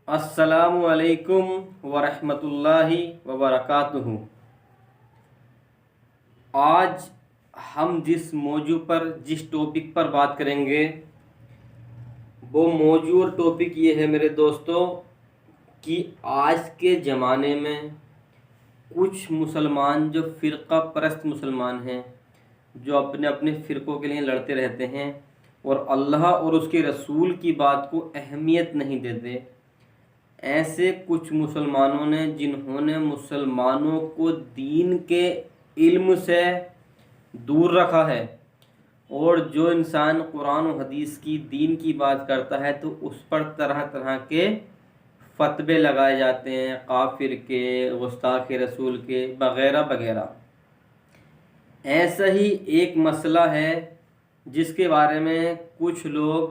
السلام علیکم ورحمۃ اللہ وبرکاتہ۔ آج ہم جس ٹاپک پر بات کریں گے وہ موضوع اور ٹاپک یہ ہے میرے دوستوں کہ آج کے زمانے میں کچھ مسلمان جو فرقہ پرست مسلمان ہیں، جو اپنے اپنے فرقوں کے لیے لڑتے رہتے ہیں اور اللہ اور اس کے رسول کی بات کو اہمیت نہیں دیتے، ایسے کچھ مسلمانوں نے جنہوں نے مسلمانوں کو دین کے علم سے دور رکھا ہے، اور جو انسان قرآن و حدیث کی دین کی بات کرتا ہے تو اس پر طرح طرح کے فتوے لگائے جاتے ہیں، کافر کے، گستاخ رسول کے وغیرہ وغیرہ۔ ایسا ہی ایک مسئلہ ہے جس کے بارے میں کچھ لوگ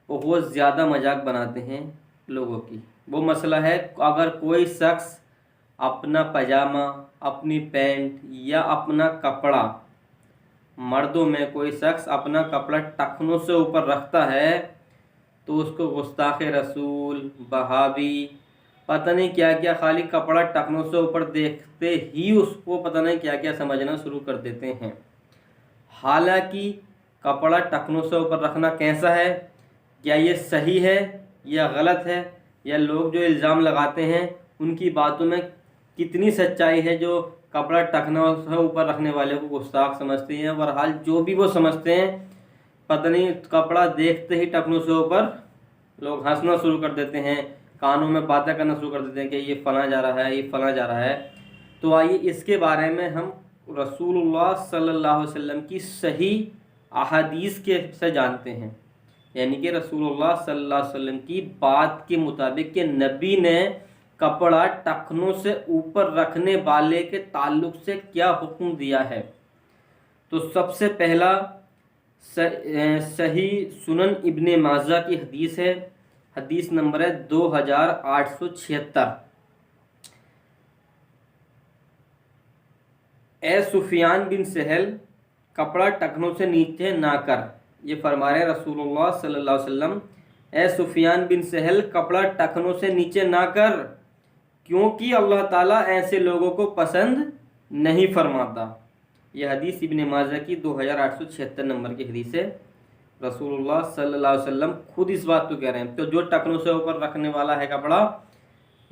بہت زیادہ مذاق بناتے ہیں لوگوں کی۔ وہ مسئلہ ہے اگر کوئی شخص اپنا پاجامہ، اپنی پینٹ یا اپنا کپڑا، مردوں میں کوئی شخص اپنا کپڑا ٹخنوں سے اوپر رکھتا ہے تو اس کو گستاخ رسول، وہابی، پتہ نہیں کیا کیا، خالی کپڑا ٹخنوں سے اوپر دیکھتے ہی اس کو پتہ نہیں کیا کیا سمجھنا شروع کر دیتے ہیں۔ حالانکہ کپڑا ٹخنوں سے اوپر رکھنا کیسا ہے، کیا یہ صحیح ہے یا غلط ہے، یا لوگ جو الزام لگاتے ہیں ان کی باتوں میں کتنی سچائی ہے، جو کپڑا ٹخنوں سے اوپر رکھنے والے کو گستاخ سمجھتے ہیں، بہرحال جو بھی وہ سمجھتے ہیں، پتہ نہیں کپڑا دیکھتے ہی ٹخنوں سے اوپر لوگ ہنسنا شروع کر دیتے ہیں، کانوں میں باتیں کرنا شروع کر دیتے ہیں کہ یہ فلاں جا رہا ہے، یہ فلاں جا رہا ہے۔ تو آئیے اس کے بارے میں ہم رسول اللہ صلی اللہ علیہ وسلم کی صحیح احادیث کے سے جانتے ہیں، یعنی کہ رسول اللہ صلی اللہ علیہ وسلم کی بات کے مطابق کہ نبی نے کپڑا ٹخنوں سے اوپر رکھنے والے کے تعلق سے کیا حکم دیا ہے۔ تو سب سے پہلا صحیح سنن ابن ماجہ کی حدیث ہے، حدیث نمبر ہے 2876۔ اے سفیان بن سہل، کپڑا ٹخنوں سے نیچے نہ کر، یہ فرما رہے رسول اللہ صلی اللہ علیہ وسلم، اے سفیان بن سہل کپڑا ٹخنوں سے نیچے نہ کر، کیونکہ اللہ تعالیٰ ایسے لوگوں کو پسند نہیں فرماتا۔ یہ حدیث ابن ماجہ کی 2876 نمبر کی حدیث ہے۔ رسول اللہ صلی اللہ علیہ وسلم خود اس بات کو کہہ رہے ہیں۔ تو جو ٹخنوں سے اوپر رکھنے والا ہے کپڑا،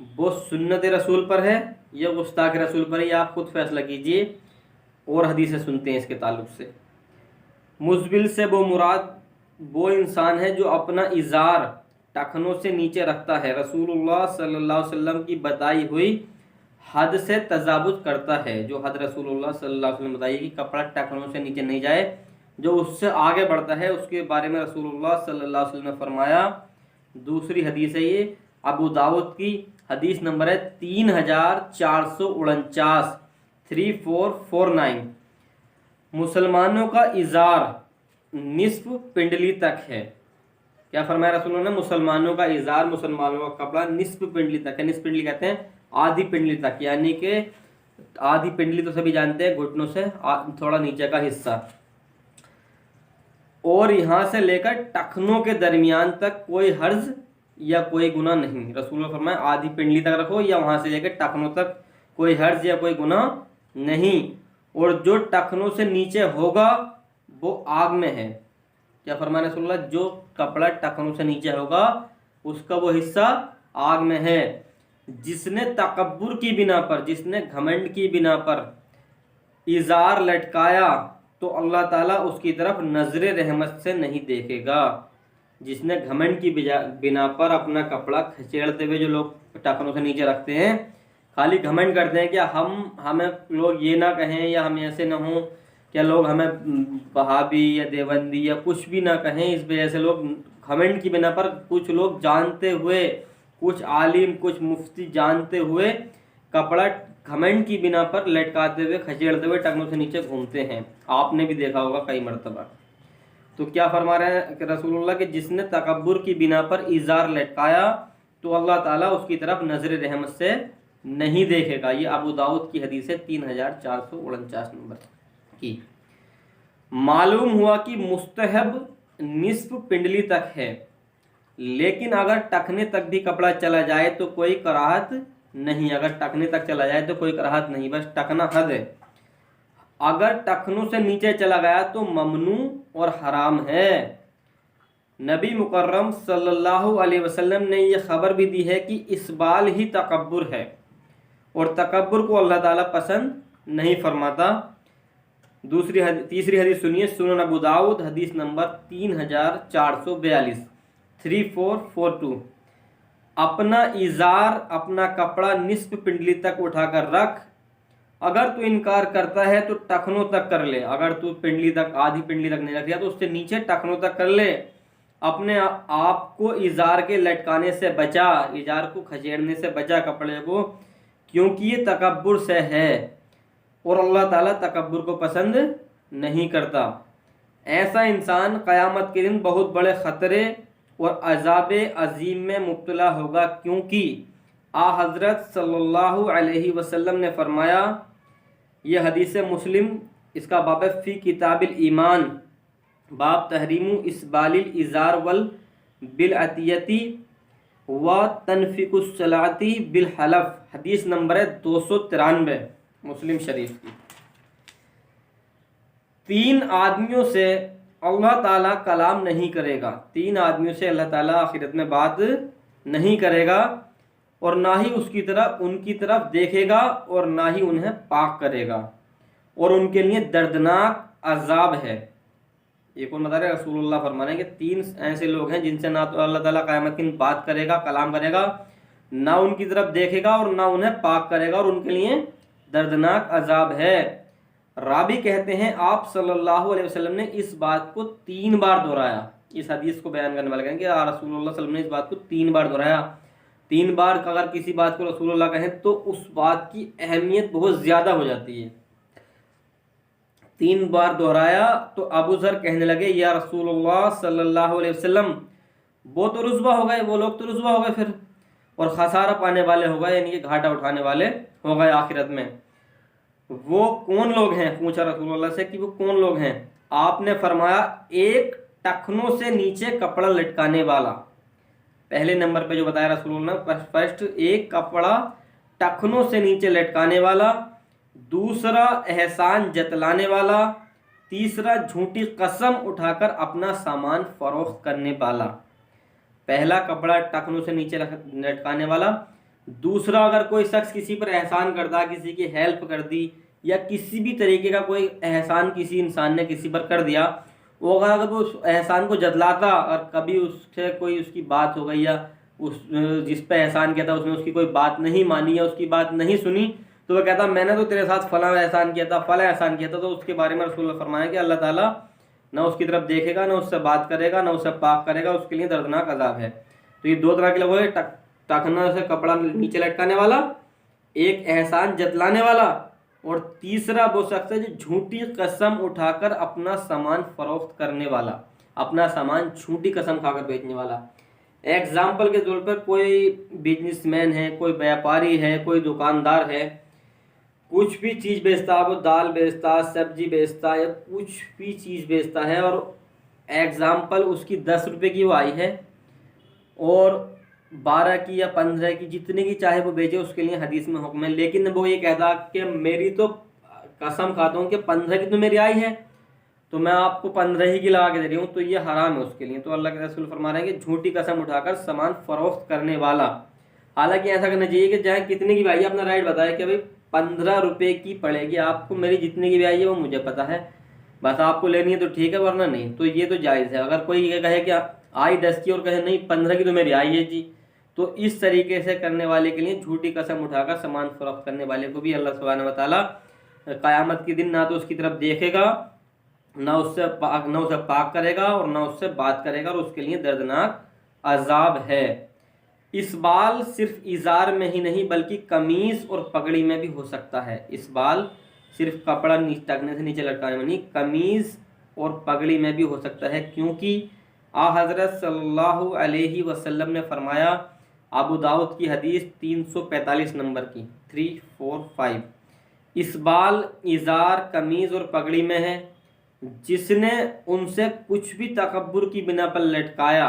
وہ سنت رسول پر ہے یا گستاخ رسول پر ہے، یہ آپ خود فیصلہ کیجئے، اور حدیثیں سنتے ہیں اس کے تعلق سے۔ مزبل سے وہ مراد وہ انسان ہے جو اپنا ازار ٹخنوں سے نیچے رکھتا ہے، رسول اللہ صلی اللہ علیہ وسلم کی بتائی ہوئی حد سے تجاوز کرتا ہے۔ جو حد رسول اللہ صلی اللہ علیہ وسلم بتائی کہ کپڑا ٹخنوں سے نیچے نہیں جائے، جو اس سے آگے بڑھتا ہے اس کے بارے میں رسول اللہ صلی اللہ علیہ وسلم نے فرمایا۔ دوسری حدیث ہے یہ ابو داؤد کی حدیث نمبر ہے 3449، 3449۔ مسلمانوں کا ازار نصف پنڈلی تک ہے۔ کیا فرمایا رسول اللہ نے؟ مسلمانوں کا ازار، مسلمانوں کا کپڑا نصف پنڈلی تک ہے۔ نصف پنڈلی کہتے ہیں آدھی پنڈلی تک، یعنی کہ آدھی پنڈلی تو سبھی جانتے ہیں، گھٹنوں سے تھوڑا نیچے کا حصہ، اور یہاں سے لے کر ٹخنوں کے درمیان تک کوئی حرج یا کوئی گناہ نہیں۔ رسول اللہ فرمایا آدھی پنڈلی تک رکھو، یا وہاں سے لے کر ٹخنوں تک کوئی حرج یا کوئی گناہ نہیں، اور جو ٹخنوں سے نیچے ہوگا وہ آگ میں ہے۔ کیا فرمایا رسول اللہ؟ جو کپڑا ٹخنوں سے نیچے ہوگا اس کا وہ حصہ آگ میں ہے۔ جس نے تکبر کی بنا پر، جس نے گھمنڈ کی بنا پر ازار لٹکایا تو اللہ تعالیٰ اس کی طرف نظر رحمت سے نہیں دیکھے گا۔ جس نے گھمنڈ کی بنا پر اپنا کپڑا کھچیڑتے ہوئے، جو لوگ ٹخنوں سے نیچے رکھتے ہیں، خالی گھمنڈ کرتے ہیں کہ ہمیں لوگ یہ نہ کہیں یا ہم ایسے نہ ہوں، کیا لوگ ہمیں وہابی یا دیوبندی یا کچھ بھی نہ کہیں، اس وجہ سے لوگ گھمنڈ کی بنا پر، کچھ لوگ جانتے ہوئے، کچھ عالم، کچھ مفتی جانتے ہوئے کپڑا گھمنڈ کی بنا پر لٹکاتے ہوئے، کھچیڑتے ہوئے ٹخنوں سے نیچے گھومتے ہیں۔ آپ نے بھی دیکھا ہوگا کئی مرتبہ۔ تو کیا فرما رہے ہیں کہ رسول اللہ کہ جس نے تکبر کی بنا پر ازار لٹکایا تو اللہ تعالیٰ اس کی طرف نظر رحمت سے نہیں دیکھے گا۔ یہ ابو داؤد کی حدیث ہے 3449 نمبر کی۔ معلوم ہوا کہ مستحب نصف پنڈلی تک ہے، لیکن اگر ٹخنے تک بھی کپڑا چلا جائے تو کوئی کراہت نہیں، اگر ٹخنے تک چلا جائے تو کوئی کراہت نہیں، بس ٹکنا حد ہے۔ اگر ٹخنوں سے نیچے چلا گیا تو ممنوع اور حرام ہے۔ نبی مکرم صلی اللہ علیہ وسلم نے یہ خبر بھی دی ہے کہ اسبال ہی تکبر ہے، اور تکبر کو اللہ تعالیٰ پسند نہیں فرماتا۔ تیسری حدیث سنیے، سنن ابو داؤد حدیث نمبر 3442، 3442۔ اپنا ازار، اپنا کپڑا نصف پنڈلی تک اٹھا کر رکھ، اگر تو انکار کرتا ہے تو ٹخنوں تک کر لے، اگر تو پنڈلی تک، آدھی پنڈلی تک نہیں رکھ دیا تو اس سے نیچے ٹخنوں تک کر لے۔ اپنے آپ کو ازار کے لٹکانے سے بچا، ازار کو کھچیڑنے سے بچا کپڑے کو، کیونکہ یہ تکبر سے ہے اور اللہ تعالیٰ تکبر کو پسند نہیں کرتا۔ ایسا انسان قیامت کے دن بہت بڑے خطرے اور عذاب عظیم میں مبتلا ہوگا، کیونکہ حضرت صلی اللہ علیہ وسلم نے فرمایا، یہ حدیث مسلم، اس کا باب فی کتاب الایمان، باب تحریم اسبال الازار بالعطیتی و تنفیق الصلاۃ بالحلف، حدیث نمبر 293 مسلم شریف کی۔ 3 آدمیوں سے اللہ تعالیٰ کلام نہیں کرے گا، 3 آدمیوں سے اللہ تعالیٰ آخرت میں بات نہیں کرے گا، اور نہ ہی ان کی طرف دیکھے گا، اور نہ ہی انہیں پاک کرے گا، اور ان کے لیے دردناک عذاب ہے۔ یہ کون بتا رہے؟ رسول اللہ فرما رہے ہیں کہ 3 ایسے لوگ ہیں جن سے نہ تو اللہ تعالیٰ قیامت کے دن بات کرے گا، کلام کرے گا، نہ ان کی طرف دیکھے گا، اور نہ انہیں پاک کرے گا، اور ان کے لیے دردناک عذاب ہے۔ راوی کہتے ہیں آپ صلی اللہ علیہ وسلم نے اس بات کو 3 بار دہرایا، اس حدیث کو بیان کرنے والے کہیں کہ رسول اللہ صلی اللہ علیہ وسلم نے اس بات کو 3 بار دہرایا۔ 3 بار اگر کسی بات کو رسول اللہ کہیں تو اس بات کی اہمیت بہت زیادہ ہو جاتی ہے۔ 3 بار دہرایا تو ابو ذر کہنے لگے، یا رسول اللہ صلی اللہ علیہ وسلم، وہ تو رسوا ہو گئے، وہ لوگ تو رسوا ہو گئے پھر، اور خسارہ پانے والے ہو گئے، یعنی کہ گھاٹا اٹھانے والے ہو گئے آخرت میں۔ وہ کون لوگ ہیں؟ پوچھا رسول اللہ سے کہ وہ کون لوگ ہیں؟ آپ نے فرمایا، ایک ٹخنوں سے نیچے کپڑا لٹکانے والا۔ پہلے نمبر پہ جو بتایا رسول اللہ نے، فرسٹ ایک کپڑا ٹخنوں سے نیچے لٹکانے والا، دوسرا احسان جتلانے والا، تیسرا جھوٹی قسم اٹھا کر اپنا سامان فروخت کرنے والا۔ پہلا کپڑا ٹخنوں سے نیچے لٹکانے والا، دوسرا اگر کوئی شخص کسی پر احسان کرتا، کسی کی ہیلپ کر دی، یا کسی بھی طریقے کا کوئی احسان کسی انسان نے کسی پر کر دیا، وہ اگر وہ اس احسان کو جتلاتا اور کبھی اس سے کوئی اس کی بات ہو گئی، یا جس پہ احسان کیا تھا اس نے اس کی کوئی بات نہیں مانی یا اس کی بات نہیں سنی، تو وہ کہتا میں نے تو تیرے ساتھ فلاں احسان کیا تھا، فلاں احسان کیا تھا، تو اس کے بارے میں رسول اللہ فرمایا کہ اللہ تعالیٰ نہ اس کی طرف دیکھے گا، نہ اس سے بات کرے گا، نہ اسے پاک کرے گا، اس کے لیے دردناک عذاب ہے۔ تو یہ 2 طرح کے لوگ ہیں، ٹخنا سے کپڑا نیچے لٹکانے والا، ایک احسان جتلانے والا، اور تیسرا وہ شخص ہے جو جھوٹی قسم اٹھا کر اپنا سامان فروخت کرنے والا، اپنا سامان جھوٹی قسم کھا کر بیچنے والا۔ ایگزامپل کے طور پر کوئی بزنس مین ہے، کوئی بیاپاری ہے، کوئی دکاندار ہے، کچھ بھی چیز بیچتا ہے، وہ دال بیچتا، سبزی بیچتا، یا کچھ بھی چیز بیچتا ہے، اور ایگزامپل اس کی 10 روپے کی وہ آئی ہے، اور 12 کی یا 15 کی، جتنے کی چاہے وہ بیچے، اس کے لیے حدیث میں حکم ہے، لیکن وہ یہ کہتا کہ میری تو قسم کھاتا ہوں کہ 15 کی تو میری آئی ہے، تو میں آپ کو 15 ہی کی لگا کے دے رہی ہوں، تو یہ حرام ہے اس کے لیے۔ تو اللہ کے رسول فرما رہے ہیں کہ جھوٹی قسم اٹھا کر سامان فروخت کرنے والا۔ حالانکہ ایسا کرنا چاہیے کہ چاہے کتنے کی بھی آئی ہے، اپنا رائٹ بتائے کہ بھائی 15 روپے کی پڑے گی آپ کو، میری جتنے کی بھی آئی ہے وہ مجھے پتا ہے، بس آپ کو لینی ہے تو ٹھیک ہے، ورنہ نہیں۔ تو یہ تو جائز ہے۔ اگر کوئی یہ کہے کہ آئی 10 کی اور کہے نہیں 15 کی تو میری آئی ہے جی، تو اس طریقے سے کرنے والے کے لیے جھوٹی قسم اٹھا کر سامان فروخت کرنے والے کو بھی اللہ سبحانہ و تعالیٰ قیامت کے دن نہ تو اس کی طرف دیکھے گا، نہ اسے پاک کرے گا، اور نہ اس سے بات کرے گا، اور اس کے لیے دردناک عذاب ہے۔ اسبال صرف ازار میں ہی نہیں بلکہ قمیض اور پگڑی میں بھی ہو سکتا ہے۔ اسبال صرف کپڑا ٹکنے سے نیچے لٹکانے میں نہیں، قمیض اور پگڑی میں بھی ہو سکتا ہے، کیونکہ حضرت صلی اللہ علیہ وسلم نے فرمایا، ابو داؤد کی حدیث 345 نمبر کی 345، اسبال ازار قمیض اور پگڑی میں ہے، جس نے ان سے کچھ بھی تکبر کی بنا پر لٹکایا